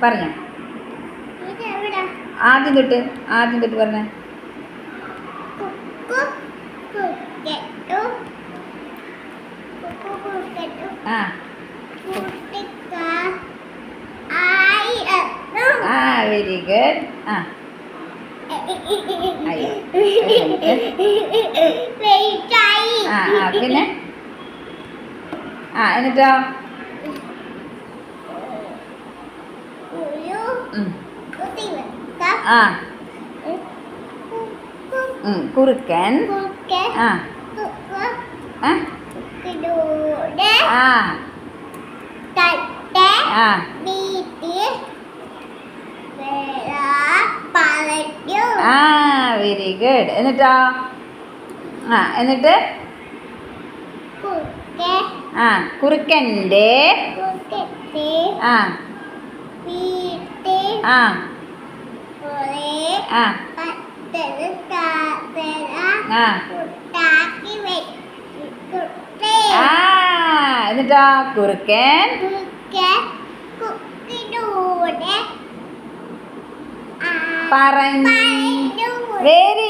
പറഞ്ഞോ. ആദ്യം തൊട്ട് പറഞ്ഞേ. ആ വെരി ഗുഡ്. ആ പിന്നെ എന്നിട്ടോ കുറുക്കൻ വെരി ഗുഡ്. എന്നിട്ടോ എന്നിട്ട് കുറുക്കൻ്റെ എന്നിട്ടാ കുറുക്കൻ പറഞ്ഞു. വെരി